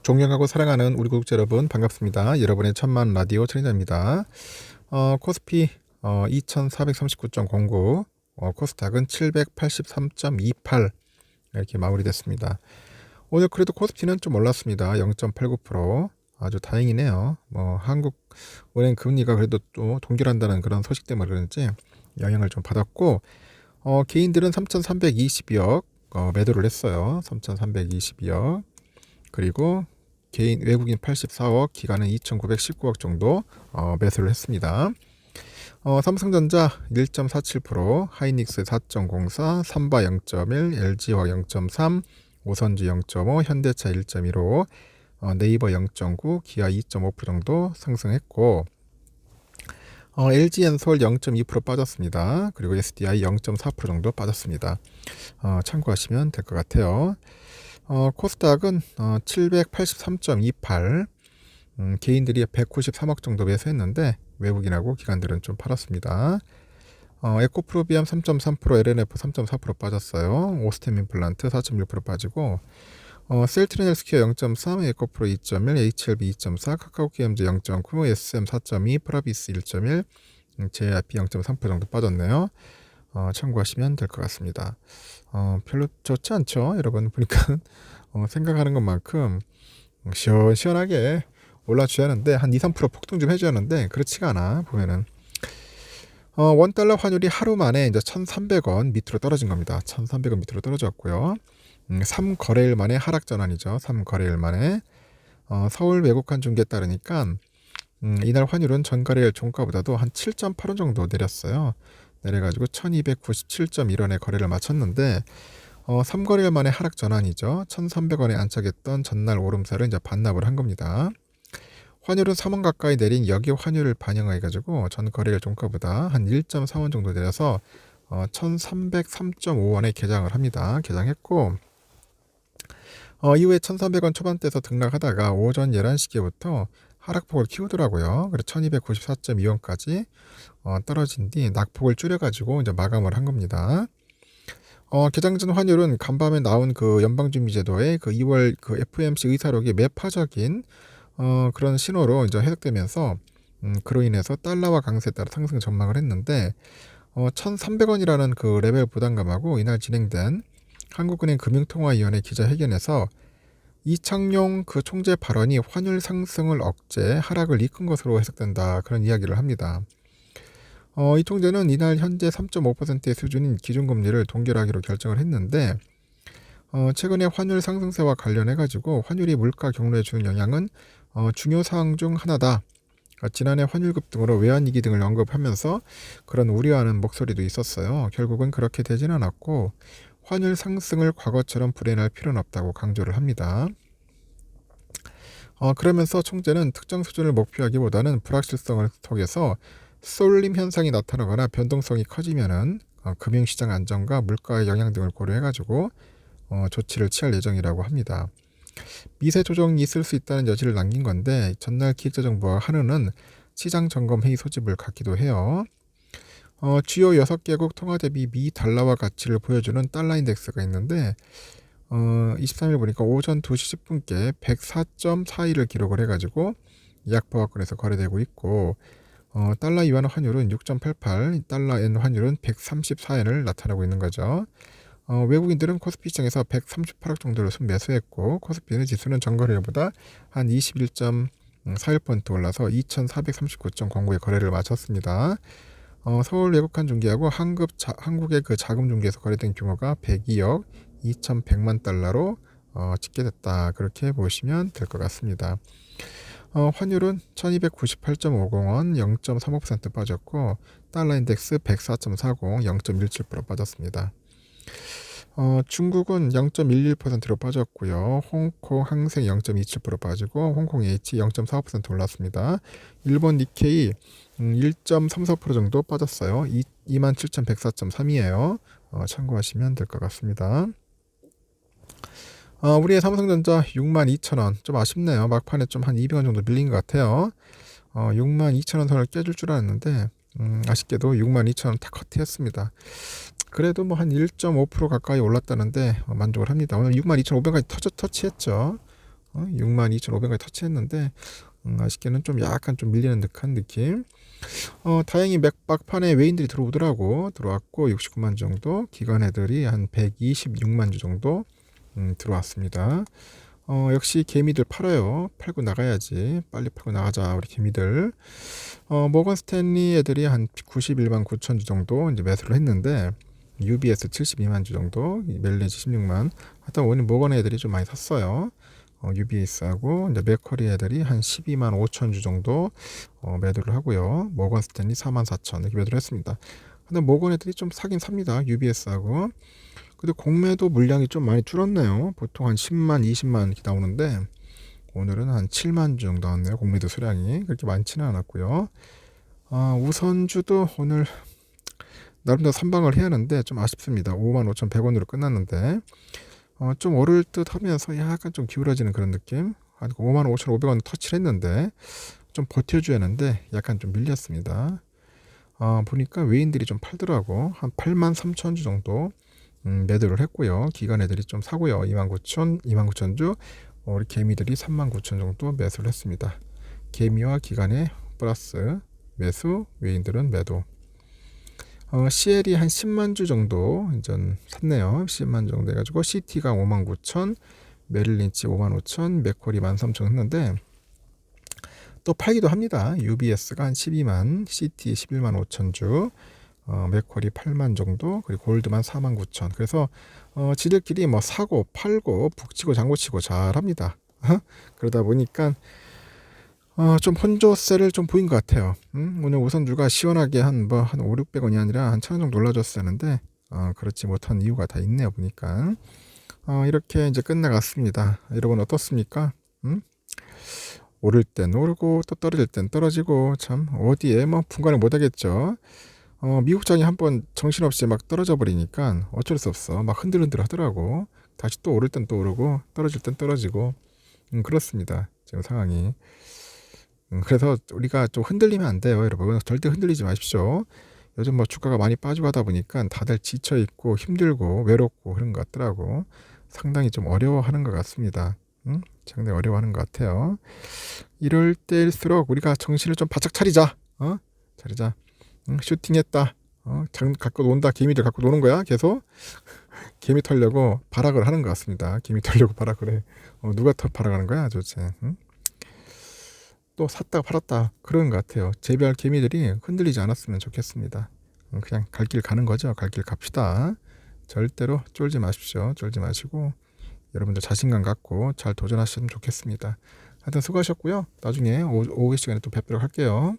존경하고 사랑하는 우리 구독자 여러분 반갑습니다. 여러분의 천만 라디오 천인자입니다. 코스피 2439.09, 코스닥은 783.28 이렇게 마무리됐습니다. 오늘 그래도 코스피는 좀 올랐습니다. 0.89%. 아주 다행이네요. 한국은행 금리가 그래도 또 동결한다는 그런 소식 때문에 그런지 영향을 좀 받았고, 개인들은 3,322억 매도를 했어요. 3,322억. 그리고 개인 외국인 84억, 기관은 2,919억 정도 매수를 했습니다. 삼성전자 1.47%, 하이닉스 4.04, 삼바 0.1, LG화 0.3, 오선지 0.5, 현대차 1.15, 네이버 0.9, 기아 2.5% 정도 상승했고, LG엔솔 0.2% 빠졌습니다. 그리고 SDI 0.4% 정도 빠졌습니다. 참고하시면 될 것 같아요. 코스닥은 783.28, 개인들이 193억 정도 매수했는데 외국인하고 기관들은 좀 팔았습니다. 에코프로비암 3.3%, LNF 3.4% 빠졌어요. 오스템 임플란트 4.1% 빠지고, 셀트린 헬스케어 0.3, 에코프로 2.1, HLB 2.4, 카카오게임즈 0.9, SM 4.2, 프라비스 1.1, JYP 0.3% 정도 빠졌네요. 참고하시면 될 것 같습니다. 별로 좋지 않죠, 여러분. 보니까 생각하는 것만큼 시원시원하게 올라줘야 하는데, 한 2-3% 폭등 좀 해줘야 하는데 그렇지가 않아 보면은. 원달러 환율이 하루 만에 이제 1,300원 밑으로 떨어진 겁니다. 1,300원 밑으로 떨어졌고요. 3거래일 만에 하락 전환이죠. 3거래일 만에. 서울 외국환 중개에 따르니까 이날 환율은 전거래일 종가보다도 한 7.8원 정도 내렸어요. 내려가지고 1297.1원에 거래를 마쳤는데, 3거래일 만에 하락 전환이죠. 1,300원에 안착했던 전날 오름세를 이제 반납을 한 겁니다. 환율은 3원 가까이 내린 여기 환율을 반영해가지고 전 거래일 종가보다 한 1.4원 정도 내려서 1,303.5원에 개장을 합니다. 개장했고, 이후에 1,300원 초반대에서 등락하다가 오전 11시경부터 하락폭을 키우더라고요. 그래서 1,294.2원까지 떨어진 뒤 낙폭을 줄여가지고 이제 마감을 한 겁니다. 개장 전 환율은 간밤에 나온 그 연방준비제도의 그 2월 그 FOMC 의사록이 매파적인 그런 신호로 이제 해석되면서, 그로 인해서 달러화 강세에 따라 상승 전망을 했는데, 1,300원이라는 그 레벨 부담감하고 이날 진행된 한국은행 금융통화위원회 기자회견에서 이창용 그 총재 발언이 환율 상승을 억제, 하락을 이끈 것으로 해석된다, 그런 이야기를 합니다. 이 총재는 이날 현재 3.5%의 수준인 기준금리를 동결하기로 결정을 했는데, 최근에 환율 상승세와 관련해가지고 환율이 물가 경로에 주는 영향은 중요 사항 중 하나다. 지난해 환율 급등으로 외환위기 등을 언급하면서 그런 우려하는 목소리도 있었어요. 결국은 그렇게 되진 않았고, 환율 상승을 과거처럼 불행할 필요는 없다고 강조를 합니다. 그러면서 총재는 특정 수준을 목표하기보다는 불확실성을 통해서 쏠림 현상이 나타나거나 변동성이 커지면은 금융시장 안정과 물가의 영향 등을 고려해가지고 조치를 취할 예정이라고 합니다. 미세 조정이 있을 수 있다는 여지를 남긴 건데, 전날 기획재정부와 한은은 시장 점검 회의 소집을 갖기도 해요. 주요 6개국 통화 대비 미 달러화 가치를 보여주는 달러 인덱스가 있는데, 23일 보니까 오전 2시 10분께 104.42를 기록을 해가지고 약보합권에서 거래되고 있고, 달러 이완 환율은 6.88, 달러 엔 환율은 134엔을 나타내고 있는 거죠. 외국인들은 코스피 시장에서 138억 정도를 순매수했고, 코스피는 지수는 전거래일보다 한 21.41% 올라서 2,439.09의 거래를 마쳤습니다. 서울 외국환 중개하고 한국의 그 자금 중개에서 거래된 규모가 102억 2,100만 달러로 집계됐다, 그렇게 보시면 될 것 같습니다. 환율은 1298.50원 0.35% 빠졌고, 달러 인덱스 104.40 0.17% 빠졌습니다. 중국은 0.11%로 빠졌고요. 홍콩 항생 0.27% 빠지고, 홍콩 H 0.45% 올랐습니다. 일본 니케이 1.34% 정도 빠졌어요. 27,104.3이에요. 참고하시면 될 것 같습니다. 우리의 삼성전자 62,000원, 좀 아쉽네요. 막판에 좀 한 200원 정도 밀린 것 같아요. 62,000원 선을 깨줄 줄 알았는데, 아쉽게도 62,000원 다 커트했습니다. 그래도 뭐 한 1.5% 가까이 올랐다는데 만족을 합니다. 오늘 62,500원까지 터치했죠. 62,500원까지 터치했는데 아쉽게는 좀 약간 좀 밀리는 듯한 느낌. 다행히 맥박판에 외인들이 들어왔고 69만 주 정도, 기관 애들이 한 126만 주 정도 들어왔습니다. 역시 개미들 팔아요. 팔고 나가야지. 빨리 팔고 나가자 우리 개미들. 모건 스탠리 애들이 한 91만 9천 주 정도 이제 매수를 했는데, UBS 72만 주 정도, 멜리지 16만. 하여튼 오늘 모건 애들이 좀 많이 샀어요. UBS하고 이제 맥커리 애들이 한 12만 5천 주 정도 매도를 하고요. 모건 스탠리 4만 4천 이렇게 매도를 했습니다. 근데 모건 애들이 좀 사긴 삽니다. UBS하고. 근데 공매도 물량이 좀 많이 줄었네요. 보통 한 10만, 20만 이렇게 나오는데 오늘은 한 7만 주 정도 나왔네요. 공매도 수량이 그렇게 많지는 않았고요. 우선주도 오늘 나름대로 선방을 해야 하는데 좀 아쉽습니다. 55,100원으로 끝났는데 좀 오를 듯 하면서 약간 좀 기울어지는 그런 느낌. 한 55,500원 터치를 했는데 좀 버텨줘야 하는데 약간 좀 밀렸습니다. 보니까 외인들이 좀 팔더라고. 한 83,000주 정도 매도를 했고요. 기관 애들이 좀 사고요. 29,000 주. 우리 개미들이 39,000 정도 매수를 했습니다. 개미와 기관의 플러스 매수, 외인들은 매도. CL이 한 10만 주 정도 이전 샀네요. 10만 정도 해가지고 CT가 59,000, 메릴린치 55,000, 맥콜이 13,000 했는데 또 팔기도 합니다. UBS가 한 12만, CT 11만 5천 주, 맥콜이 8만 정도, 그리고 골드만 4만 9천. 그래서 지들끼리 뭐 사고 팔고 북치고 장구치고 잘합니다. 그러다 보니까 좀 혼조세를 좀 보인 것 같아요. 오늘 우선주가 시원하게 한 5, 600원이 아니라 한 1,000원 정도 올라줬었는데 그렇지 못한 이유가 다 있네요. 보니까 이렇게 이제 끝나갔습니다. 여러분 어떻습니까? 오를 땐 오르고 또 떨어질 땐 떨어지고 참 어디에 뭐 분간을 못하겠죠. 미국장이 한번 정신없이 막 떨어져 버리니까 어쩔 수 없어. 막 흔들흔들 하더라고. 다시 또 오를 땐 또 오르고 떨어질 땐 떨어지고 그렇습니다. 지금 상황이. 그래서 우리가 좀 흔들리면 안 돼요, 여러분. 절대 흔들리지 마십시오. 요즘 뭐 주가가 많이 빠지고 하다 보니까 다들 지쳐 있고 힘들고 외롭고 그런 것 같더라고. 상당히 좀 어려워하는 것 같습니다. 상당히 어려워하는 것 같아요. 이럴 때일수록 우리가 정신을 좀 바짝 차리자. 차리자. 슈팅했다. 갖고 논다. 개미들 갖고 노는 거야. 계속 개미 털려고 발악을 하는 것 같습니다. 개미 털려고 발악을 해. 누가 발악하는 거야, 도대체? 또 샀다가 팔았다 그런 것 같아요. 재배할 개미들이 흔들리지 않았으면 좋겠습니다. 그냥 갈 길 가는 거죠. 갈 길 갑시다. 절대로 쫄지 마십시오. 쫄지 마시고 여러분들 자신감 갖고 잘 도전하시면 좋겠습니다. 하여튼 수고하셨고요. 나중에 오후 시간에 또 뵙도록 할게요.